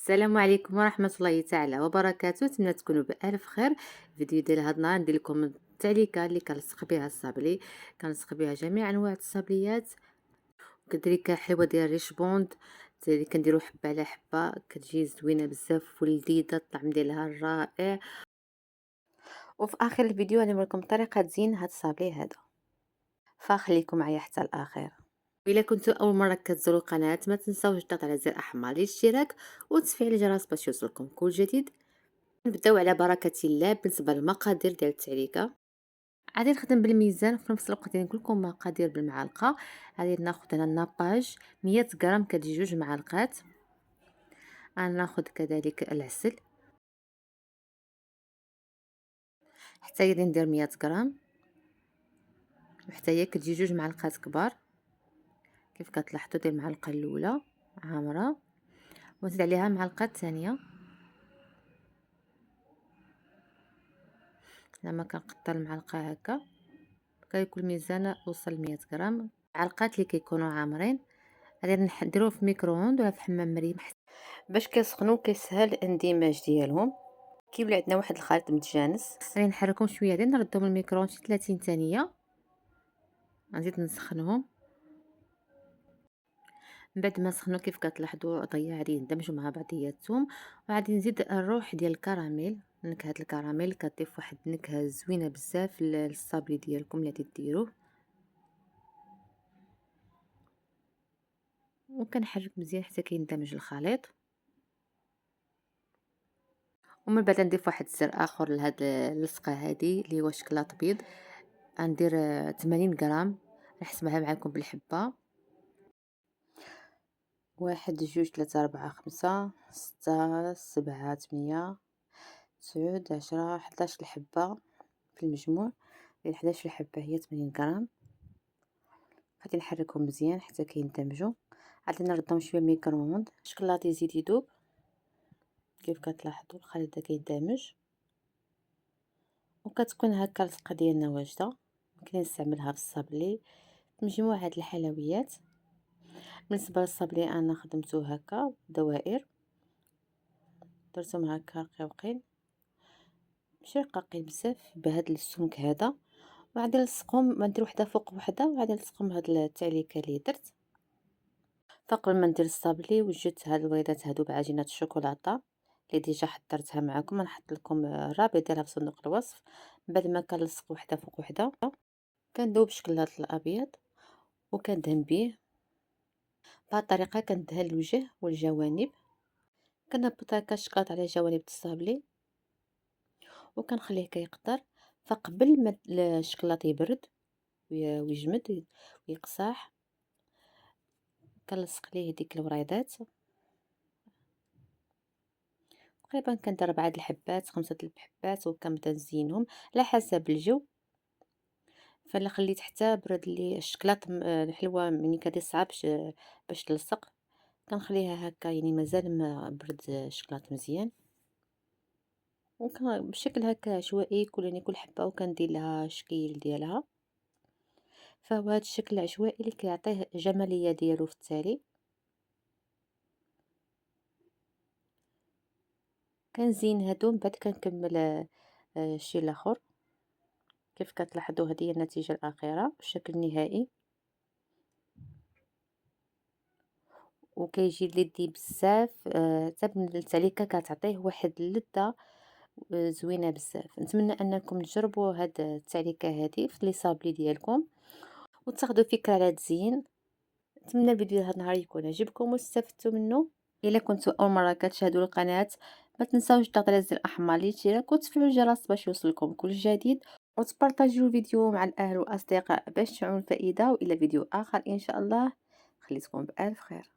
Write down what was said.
السلام عليكم ورحمة الله تعالى وبركاته. نتمنى تكونوا بألف خير. الفيديو ديال هاد النهار ندير لكم التعليقه اللي كنلصق بها الصابلي. كنلصق بها جميع انواع الصابليات، وكذلك حلوه ديال ريشبوند اللي كنديرو حبه على حبه، كتجي زوينه بزاف ولذيذه، الطعم ديالها رائع. وفي اخر الفيديو غنوريكم لكم طريقه تزيين هاد الصابلي هذا، فخليكم معايا حتى الاخر. الا كنتو اول مره كتزوروا القناه ما تنساوش تضغطوا على زر احمر للاشتراك وتفعيل الجرس باش يوصلكم كل جديد. نبداو على بركه الله. بالنسبه للمقادير ديال التعليقه، غادي نخدم بالميزان وفي نفس الوقت نقول لكم مقادير بالمعلقه. غادي ناخذ هنا الناباج 100 غرام، كتجي 2 معالق. غناخذ كذلك العسل حتى هي ندير 100 غرام، وحتى هي كتجي 2 معالق كبار. كيف كتلاحظوا دير المعلقه الاولى عامره ونزيد عليها المعلقه الثانيه. لما كنقطر المعلقه هكا كيكون الميزان وصل 100 غرام. معلقات اللي كيكونوا عامرين غادي نديروه في ميكرووند ولا في حمام مريم باش كيسخنوا كيسهل الاندماج ديالهم. كيولي عندنا واحد الخليط متجانس، غادي نحركهم شويه، غادي نردهم الميكرووند شي 30 ثانيه، غنزيد نسخنهم. من بعد ما سخنوا كيف كتلاحظوا ضيع غادي يندمجوا مع بعضياتهم. وغادي نزيد الروح ديال الكراميل. نكهه الكراميل كتضيف واحد النكهه زوينه بزاف للصابلي ديالكم اللي غادي ديروه. وكنحرك مزيان حتى كيندمج الخليط. ومن بعد نضيف واحد الزر اخر لهاد اللصقه هذه اللي هو شكلاط بيض. غندير 80 غرام، نحسبها معكم بالحبه: 1 2 3 4 5 6 7 8 9 10 11 الحبه. في المجموع ديال 11 الحبه هي 80 غرام. غادي نحركهم مزيان حتى كيندمجوا. غادي نردهم شويه الميكرووند. الشكلاط يزيد يذوب. كيف كتلاحظوا الخليط كيندمج وكتكون هكا اللصقه ديالنا واجده. ممكن نستعملها في الصابلي في مجموعه الحلويات. بالنسبه للصابلي انا خدمته هكا دوائر، درتهم هكا رقيقين، ماشي رقاقين بزاف، بهذا السمك هذا. وغادي نلصقهم، ندير وحده فوق وحده، وغادي نلصقهم بهاد التعليكه اللي درت. فقبل ما ندير الصابلي وجدت هاد البيضات هادو بعجينه الشوكولاته اللي ديجا حضرتها معكم. نحط لكم الرابط ديالها في صندوق الوصف. بعد ما كنلصق وحده فوق وحده كندوب الشكلاط الابيض وكندهن به. بهذه الطريقه كندهن الوجه والجوانب. كنهبط هكا الشكلاط على جوانب الصابلي وكنخليه كيقطر. فقبل ما الشكلاط يبرد ويجمد ويقصاح كنلصق ليه ديك الوريضات. تقريبا كندير 4 الحبات 5 الحبات وكنبدا نزينهم على حسب الجو. فلا خليت حتى برد لي الشكلاط الحلوه ملي كدير صعاب باش تلصق، كنخليها هكا يعني مازال ما برد الشكلاط مزيان. بشكل هكا عشوائي كل حبه وكندير لها شكل ديالها. فهو هذا الشكل العشوائي اللي كيعطيه جماليه ديالو في التالي. كنزين هادو من بعد كنكمل الشيء الاخر. كيف كتلاحظوا هذه هي النتيجه الاخيره، الشكل النهائي. وكيجي لذيذ بزاف. حتى التعليكه كتعطيه واحد اللذه زوينه بزاف. نتمنى انكم تجربوا هاد التعليكه هذه في لي صابلي ديالكم وتاخذوا فكره على التزيين. نتمنى الفيديو هذا النهار يكون عجبكم واستفدتوا منه. الا كنتوا اول مره كتشاهدوا القناه ما تنساوش تضغطوا على زر الاحمر للاشتراك وتفعلوا الجرس باش يوصلكم كل جديد، وتبارطاجيو الفيديو مع الاهل والاصدقاء باش تعم الفائده. والى فيديو اخر ان شاء الله. خليتكم بالف خير.